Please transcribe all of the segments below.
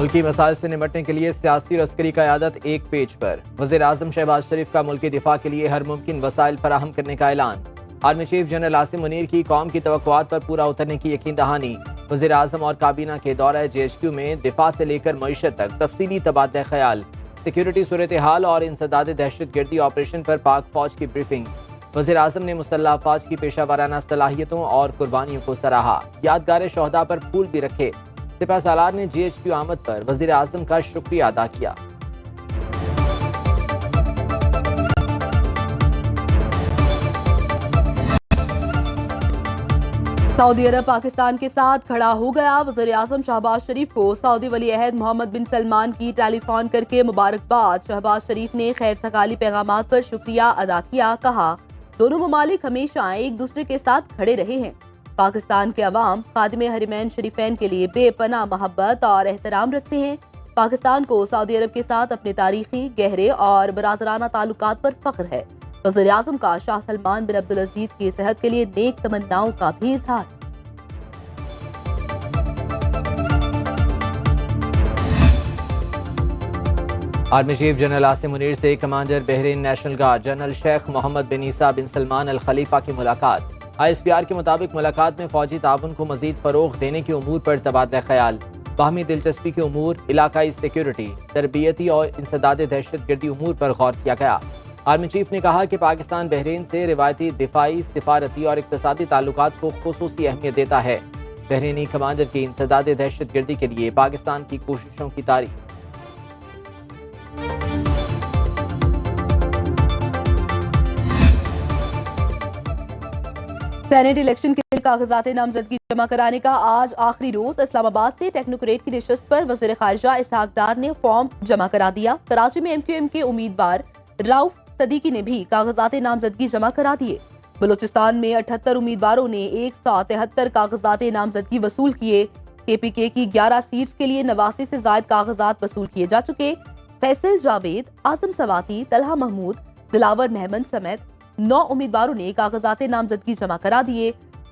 मुल्की मसाइल से निपटने के लिए सियासी और अस्करी क़यादत एक पेज पर। वज़ीर आज़म शहबाज शरीफ का मुल्की दिफा के लिए हर मुमकिन वसाइल फराहम करने का ऐलान। Army chief general Asim Munir की कौम की तवक्कुआत पर पूरा उतरने की यकीन दहानी। वज़ीर आज़म और काबीना के दौरा JHQ में दिफा से लेकर मईशत तक तफसीली तबादला ख्याल। सिक्योरिटी सूरत हाल और इंसदाद दहशत गर्दी ऑपरेशन पर पाक फौज की ब्रीफिंग। वज़ीर आज़म ने मुसल्लह अफवाज की पेशा वाराना सलाहियतों और कुर्बानियों को सराहा। यादगार शोहदा पर फूल भी रखे। सिपह सालार ने JHQ आमद पर वज़ीर आज़म का शुक्रिया अदा किया। सऊदी अरब पाकिस्तान के साथ खड़ा हो गया। वज़ीर आज़म शहबाज शरीफ को सऊदी वली अहद मोहम्मद बिन सलमान की टेलीफोन करके मुबारकबाद। शहबाज शरीफ ने खैर सगाली पैगामात पर शुक्रिया अदा किया। कहा, दोनों ममालिक हमेशा एक दूसरे के साथ खड़े रहे हैं। पाकिस्तान के अवाम खादिम हरमैन शरीफैन के लिए बेपनाह मोहब्बत और एहतराम रखते हैं। पाकिस्तान को सऊदी अरब के साथ अपने तारीखी, गहरे और बरादराना ताल्लुकात पर फख्र है। वज़ीर आज़म का शाह सलमान बिन अब्दुल अजीज की सेहत के लिए नेक तमन्नाओं का भी इजहार। Army chief general Asim Munir से commander Bahrain national guard general Sheikh Mohammed bin Isa bin Salman Al Khalifa की मुलाकात। ISPR के मुताबिक मुलाकात में फौजी ताउन को मजीद फरोग देने के उमूर पर तबादला ख्याल, बाहमी दिलचस्पी के उमूर, इलाकाई सिक्योरिटी, तरबियती और इंसदाद दहशत गर्दी उमूर पर गौर किया गया। आर्मी चीफ ने कहा कि पाकिस्तान बहरीन से रिवायती दिफाई, सिफारती और इक्तसादी ताल्लुकात को खुसूसी अहमियत देता है। बहरीनी कमांडर की इंसदाद दहशत गर्दी के लिए पाकिस्तान की कोशिशों की तारीफ। सेनेट इलेक्शन के लिए कागजात नामजदगी जमा कराने का आज आखिरी रोज। इस्लामाबाद से टेक्नोक्रेट की नशस्त पर वज़ीर खारजा इसहाक डार ने फॉर्म जमा करा दिया। कराची में MQM के उम्मीदवार राउफ सदीकी ने भी कागजात नामजदगी जमा करा दिए। बलूचिस्तान में 78 उम्मीदवारों ने 173 कागजात नामजदगी वसूल किए। KPK की 11 सीट्स के लिए 89 से ज्यादा कागजात वसूल किए जा चुके। फैसल जावेद, आजम सवाती, तलहा महमूद, दिलावर महमद समेत 9 उम्मीदवारों ने कागजात नामजदगी जमा करा दिए।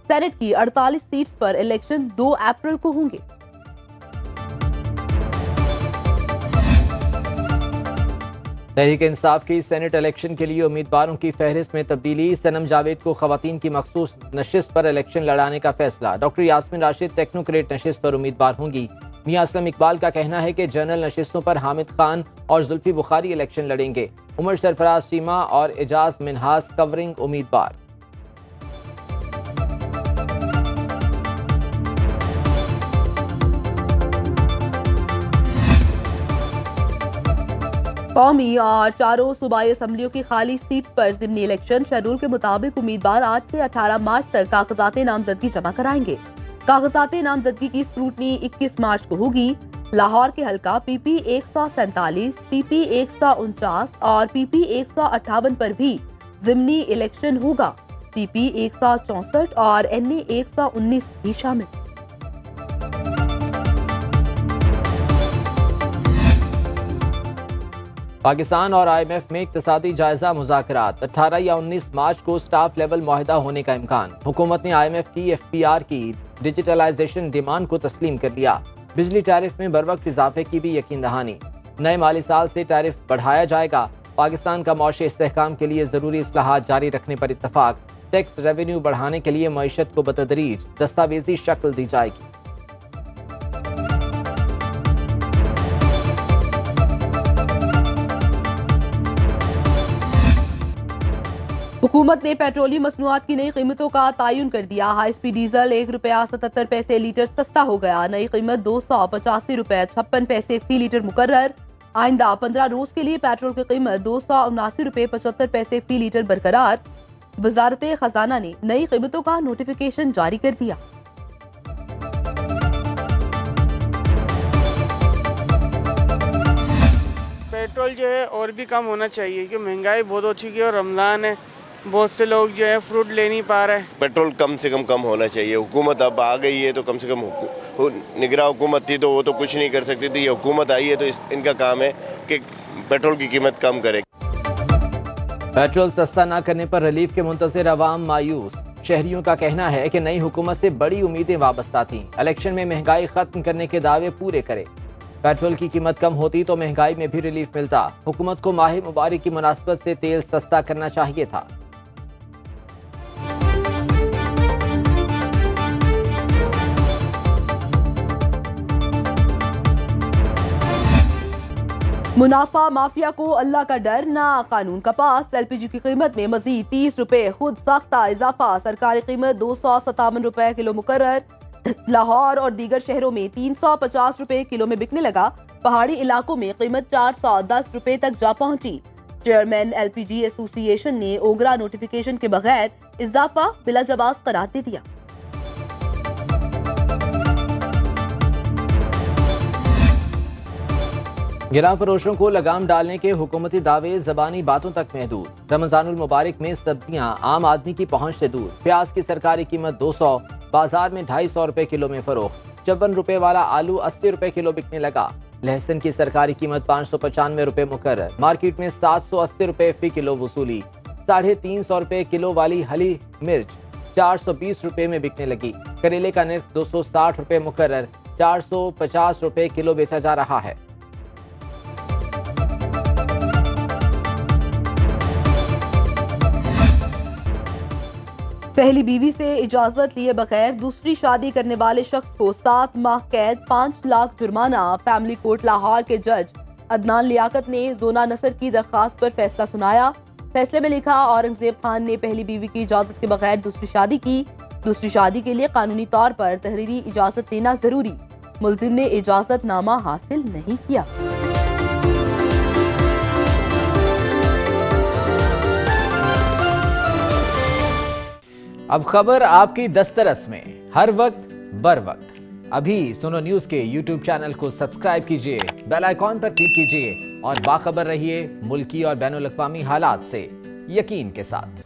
सेनेट की 48 सीट्स पर इलेक्शन 2 अप्रैल को होंगे। तहरीक इंसाफ की सेनेट इलेक्शन के लिए उम्मीदवारों की फहरिस्त में तब्दीली। सनम जावेद को खवातीन की मखसूस नशिस्त पर इलेक्शन लड़ाने का फैसला। डॉक्टर यास्मीन राशिद टेक्नोक्रेट नशिस्त पर उम्मीदवार होंगी। मियां असलम इकबाल का कहना है कि जनरल नशिस्तों पर हामिद खान और जुल्फी बुखारी इलेक्शन लड़ेंगे। उमर सरफराज चीमा और एजाज मिनहास कवरिंग उम्मीदवार। कौमी और चारों सूबाई असम्बलियों की खाली सीट्स पर ज़िमनी इलेक्शन। शेड्यूल के मुताबिक उम्मीदवार 8 से 18 मार्च तक कागजात नामजदगी जमा कराएंगे। कागजात नामजदगी की स्क्रूटनी 21 मार्च को होगी। लाहौर के हल्का PP 147, PP 149 और PP 158 पर भी ज़िमनी इलेक्शन होगा। PP 164 और NA 119 भी शामिल। पाकिस्तान और IMF में इक्तसादी जायजा मुज़ाकरात। 18 या 19 मार्च को स्टाफ लेवल मुआहिदा होने का इम्कान। हुकूमत ने IMF की FPR की डिजिटलाइजेशन डिमांड को तस्लीम कर लिया। बिजली टैरिफ में बरवक्त इजाफे की भी यकीन दहानी। नए माली साल से टैरिफ बढ़ाया जाएगा। पाकिस्तान का मौशी इस्तेहकाम के लिए जरूरी इस्लाहात जारी रखने पर इत्तफाक। टैक्स रेवेन्यू बढ़ाने के लिए मईशत को बतदरीज दस्तावेजी शक्ल दी जाएगी। हुकूमत ने पेट्रोलियम मसनूआत की नई कीमतों का तयन कर दिया। हाई स्पीड डीजल ₹1.77 लीटर सस्ता हो गया। नई कीमत ₹285.56 फी लीटर मुकर्रर। आइंदा 15 रोज के लिए पेट्रोल की कीमत ₹279.75 फी लीटर बरकरार। वजारत खजाना ने नई कीमतों का नोटिफिकेशन जारी कर दिया। पेट्रोल जो है और भी कम होना चाहिए क्योंकि महंगाई बहुत हो चुकी है और रमज़ान है, बहुत से लोग जो है फ्रूट ले नहीं पा रहे। पेट्रोल कम से कम होना चाहिए। हुकूमत अब आ गई है तो कम से कम निगरान हुकूमत थी तो वो तो कुछ नहीं कर सकती थी। ये हुकूमत आई है तो इनका काम है कि पेट्रोल की कीमत कम करे। पेट्रोल सस्ता न करने पर रिलीफ के मुंतज़िर अवाम मायूस। शहरियों का कहना है कि नई हुकूमत से बड़ी उम्मीदें वाबस्ता थीं। इलेक्शन में महंगाई खत्म करने के दावे पूरे करे। पेट्रोल की कीमत कम होती तो महंगाई में भी रिलीफ मिलता। हुकूमत को माह मुबारक की मुनासबत से तेल सस्ता करना चाहिए था। मुनाफा माफिया को अल्लाह का डर ना कानून का पास। एलपीजी की कीमत में मजीद 30 रुपए खुद साख्ता इजाफा। सरकारी कीमत 257 रुपए किलो मुकर्रर। लाहौर और दीगर शहरों में 350 रुपए किलो में बिकने लगा। पहाड़ी इलाकों में कीमत 410 रुपए तक जा पहुंची। चेयरमैन एलपीजी एसोसिएशन ने ओगरा नोटिफिकेशन के बगैर इजाफा बिला जवाब करार दे दिया। गिरां फरोशों को लगाम डालने के हुकूमती दावे जबानी बातों तक महदूद। रमजानुल मुबारक में सब्जियां आम आदमी की पहुंच से दूर। प्याज की सरकारी कीमत 200, बाजार में 250 रुपए किलो में फरोख्त। 54 रुपए वाला आलू 80 रुपए किलो बिकने लगा। लहसुन की सरकारी कीमत 595 रुपए मुकर्रर। मार्केट में 780 रुपए फी किलो वसूली। 350 रुपए किलो वाली हरी मिर्च 420 रुपए में बिकने लगी। करेले का निर्ख 260 रुपए मुकर्रर 450 रुपए किलो बेचा जा रहा है। पहली बीवी से इजाजत लिए बगैर दूसरी शादी करने वाले शख्स को 7 माह कैद 5 लाख जुर्माना। फैमिली कोर्ट लाहौर के जज अदनान लियाकत ने जोना नसर की दरखास्त पर फैसला सुनाया। फैसले में लिखा, औरंगजेब खान ने पहली बीवी की इजाजत के बगैर दूसरी शादी की। दूसरी शादी के लिए कानूनी तौर पर तहरीरी इजाजत देना जरूरी। मुलजिम ने इजाजत नामा हासिल नहीं किया। अब खबर आपकी दस्तरस में, हर वक्त बर वक्त। अभी सुनो न्यूज के यूट्यूब चैनल को सब्सक्राइब कीजिए, बेल आइकॉन पर क्लिक कीजिए और बाखबर रहिए मुल्की और बैनुल अक़वामी हालात से यकीन के साथ।